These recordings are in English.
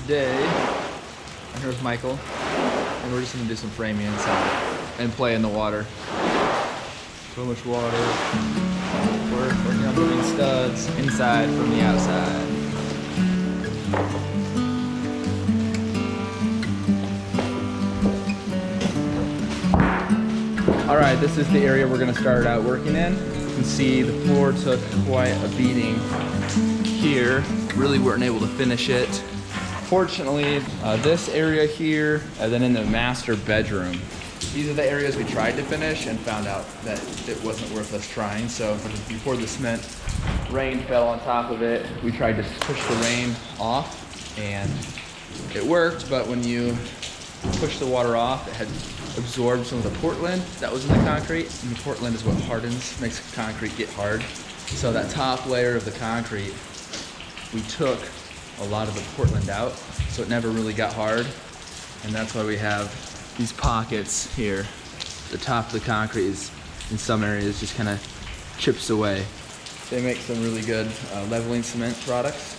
day. I'm here with Michael, and we're just gonna do some framing inside and play in the water. So much water. We're working on putting studs inside from the outside. All right, this is the area we're gonna start out working in. You can see the floor took quite a beating here. Really weren't able to finish it. Fortunately, this area here, and then in the master bedroom, these are the areas we tried to finish and found out that it wasn't worth us trying. So before the cement, rain fell on top of it. We tried to push the rain off and it worked, but when you push the water off, it had absorbed some of the Portland that was in the concrete. And the Portland is what hardens, makes concrete get hard. So that top layer of the concrete, we took a lot of the Portland out, so it never really got hard. And that's why we have these pockets here. The top of the concrete is, in some areas, just kind of chips away. They make some really good leveling cement products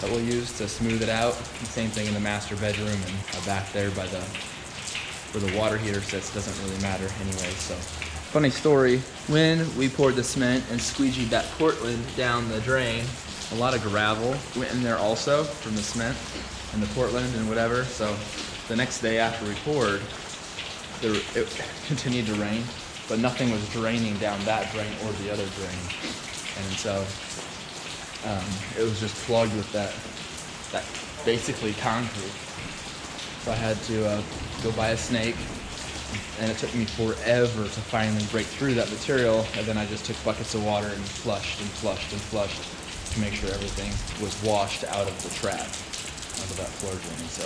that we'll use to smooth it out. The same thing in the master bedroom and back there by where the water heater sits. Doesn't really matter anyway. So, funny story, when we poured the cement and squeegeed that Portland down the drain, a lot of gravel went in there also from the cement and the Portland and whatever. So the next day after we poured, it continued to rain, but nothing was draining down that drain or the other drain. And so it was just plugged with that basically concrete. So I had to go buy a snake, and it took me forever to finally break through that material. And then I just took buckets of water and flushed and flushed and flushed to make sure everything was washed out of the trap, out of that floor drain. So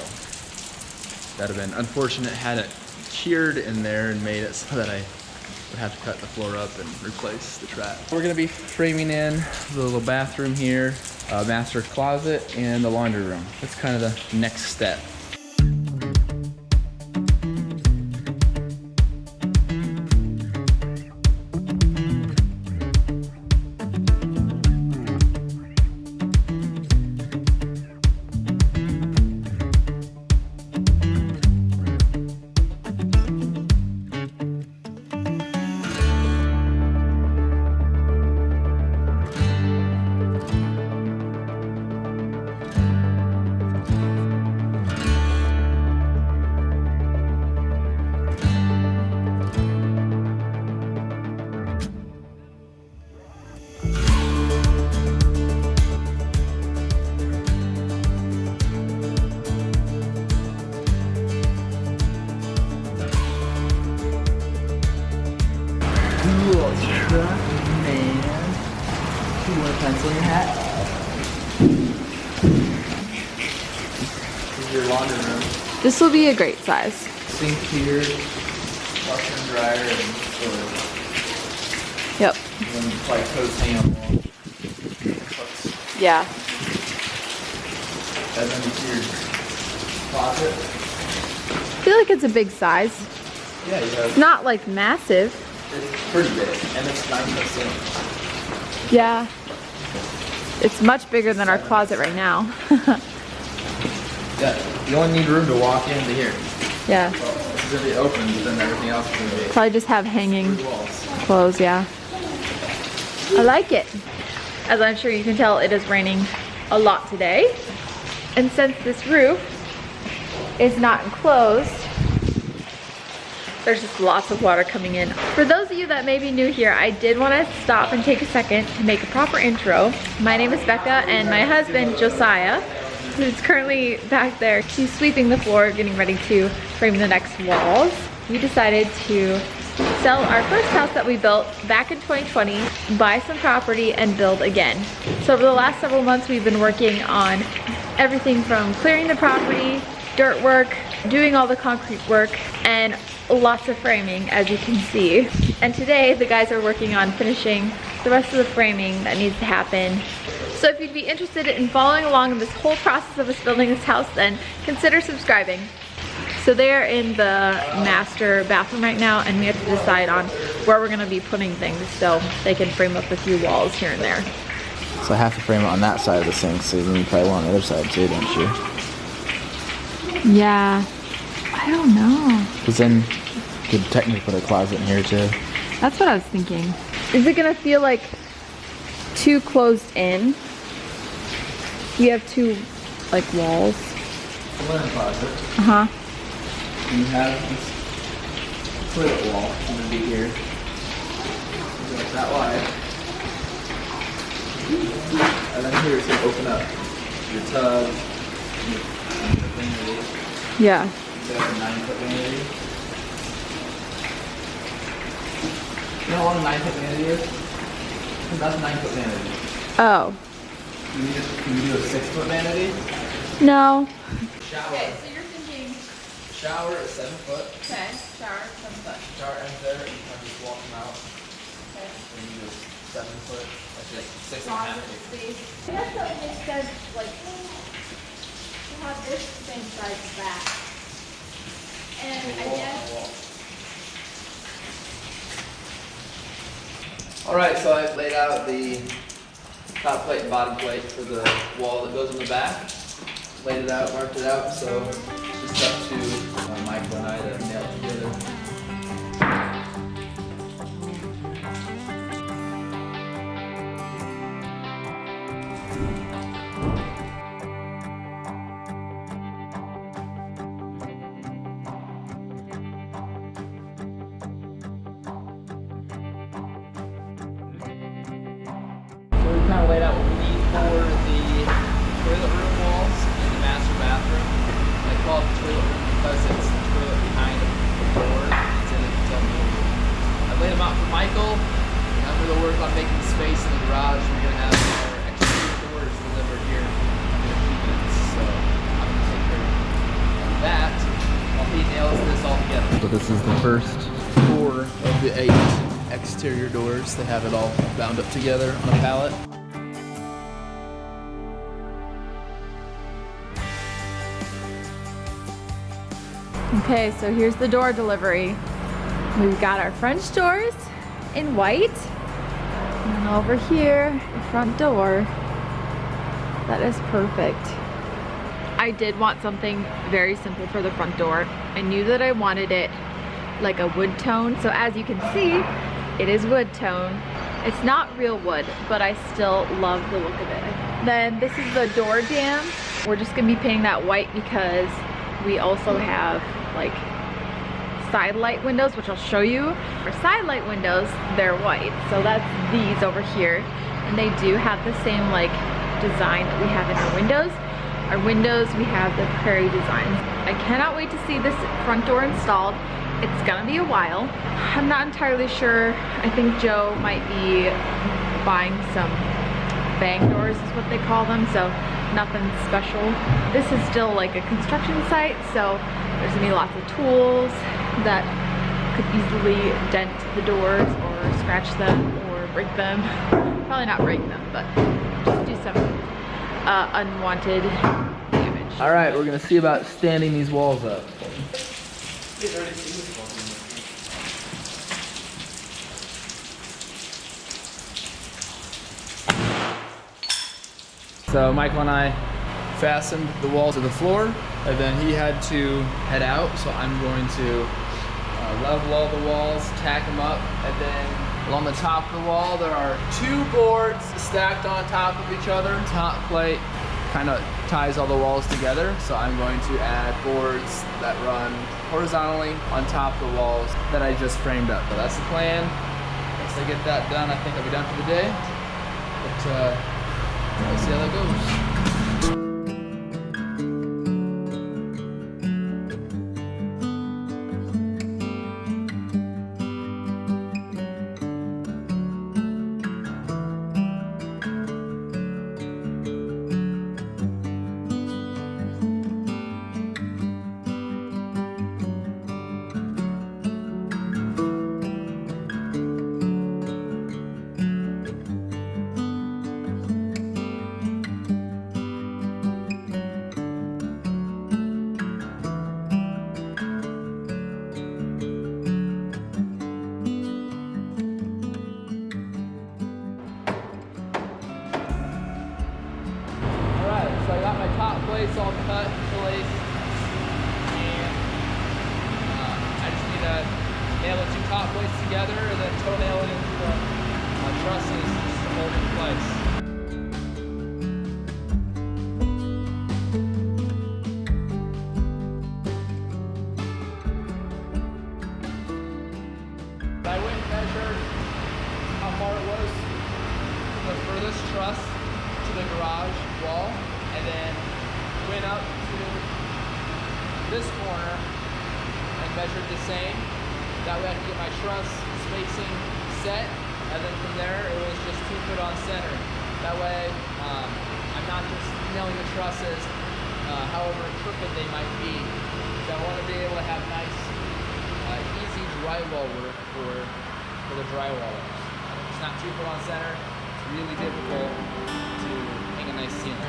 that'd have been unfortunate had it cured in there and made it so that I would have to cut the floor up and replace the trap. We're gonna be framing in the little bathroom here, master closet, and the laundry room. That's kind of the next step. Truck, man. You want a pencil in your hat? This is your laundry room. This will be a great size. Sink here, washer and dryer, and storage. Yep. And then probably coats hang on the wall. Yeah. And then your closet. I feel like it's a big size. Yeah, you have. It's not like massive. It's pretty big, and it's 9x6. Yeah. It's much bigger than our closet right now. Yeah, you only need room to walk into here. Yeah. Well, this is gonna be open, but then everything else is gonna be Probably just have hanging through walls. clothes, yeah. I like it. As I'm sure you can tell, it is raining a lot today. And since this roof is not enclosed, there's just lots of water coming in. For those of you that may be new here, I did want to stop and take a second to make a proper intro. My name is Becca, and my husband, Josiah, who's currently back there, he's sweeping the floor, getting ready to frame the next walls. We decided to sell our first house that we built back in 2020, buy some property, and build again. So over the last several months, we've been working on everything from clearing the property, dirt work, doing all the concrete work, and lots of framing, as you can see. And today the guys are working on finishing the rest of the framing that needs to happen. So if you'd be interested in following along in this whole process of us building this house, then consider subscribing. So they're in the master bathroom right now, and we have to decide on where we're gonna be putting things so they can frame up a few walls here and there. So I have to frame it on that side of the sink, so then you probably want on the other side too, don't you? Yeah, I don't know. Because then you could technically put a closet in here too. That's what I was thinking. Is it gonna feel like too closed in? You have two like walls. Linen closet. Uh-huh. And you have this toilet wall gonna be here. Like that wide. And then here it's gonna open up your tub, your vanity. Yeah. You have a 9-foot vanity. You know what a 9-foot vanity is? Because that's a 9-foot vanity. Oh. Can you do a 6-foot vanity? No. Shower. Okay, so you're thinking. Shower is 7 foot. Okay, shower, 7 foot. Shower ends there, and you kind of just walk them out. Okay. And you do 7 foot. That's just 6.5 Closet feet. space. I guess that would make sense, like, to have this same size back. And I guess. All right, so I've laid out the top plate and bottom plate for the wall that goes in the back. Laid it out, marked it out, so it's just up to Michael and I to nail it together. So we've kind of laid out what we need for the toilet room walls and the master bathroom. I call it the toilet room because it's the toilet behind the door. It's in the utility room. I laid them out for Michael. And I'm going to work on making space in the garage. We're going to have our exterior doors delivered here in a few minutes. So I'm going to take care of that while he nails this all together. So this is the first 4 of the 8 exterior doors. They have it all bound up together on a pallet. Okay, so here's the door delivery. We've got our French doors in white. And then over here, the front door. That is perfect. I did want something very simple for the front door. I knew that I wanted it like a wood tone. So as you can see, it is wood tone. It's not real wood, but I still love the look of it. Then this is the door jamb. We're just gonna be painting that white because we also have like side light windows, which I'll show you. For side light windows, they're white. So that's these over here. And they do have the same like design that we have in our windows. Our windows, we have the prairie design. I cannot wait to see this front door installed. It's gonna be a while. I'm not entirely sure. I think Joe might be buying some bang doors is what they call them, so nothing special. This is still like a construction site, so there's gonna be lots of tools that could easily dent the doors or scratch them or break them. Probably not break them, but just do some unwanted damage. All right, we're gonna see about standing these walls up. So Michael and I fastened the wall to the floor, and then he had to head out, so I'm going to level all the walls, tack them up, and then along the top of the wall there are 2 boards stacked on top of each other. Top plate kind of ties all the walls together, so I'm going to add boards that run horizontally on top of the walls that I just framed up. So that's the plan. Once I get that done, I think I'll be done for the day. But we'll see how that goes. So I got my top plates all cut and placed. top plates together and then toenail it into the trusses just to hold it in place. I went and measured how far it was from the furthest truss to the garage wall, and then went up to this corner and measured the same. That way I could get my truss spacing set, and then from there it was just 2 foot on center. That way I'm not just nailing the trusses however crooked they might be. So I want to be able to have nice easy drywall work for the drywallers. It's not 2 foot on center. It's really difficult to hang a nice ceiling.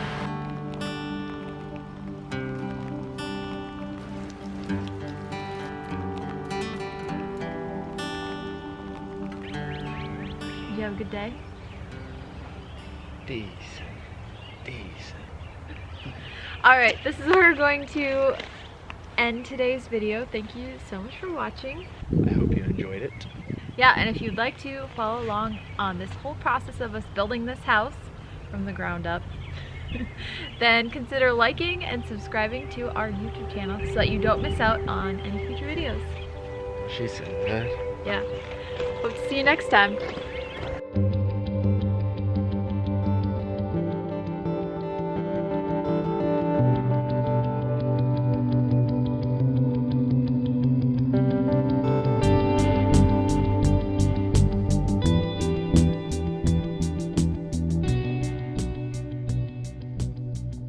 Did you have a good day? Decent. Alright, this is where we're going to end today's video. Thank you so much for watching. I hope you enjoyed it. Yeah, and if you'd like to follow along on this whole process of us building this house from the ground up, then consider liking and subscribing to our YouTube channel so that you don't miss out on any future videos. She said that. Yeah. Hope to see you next time.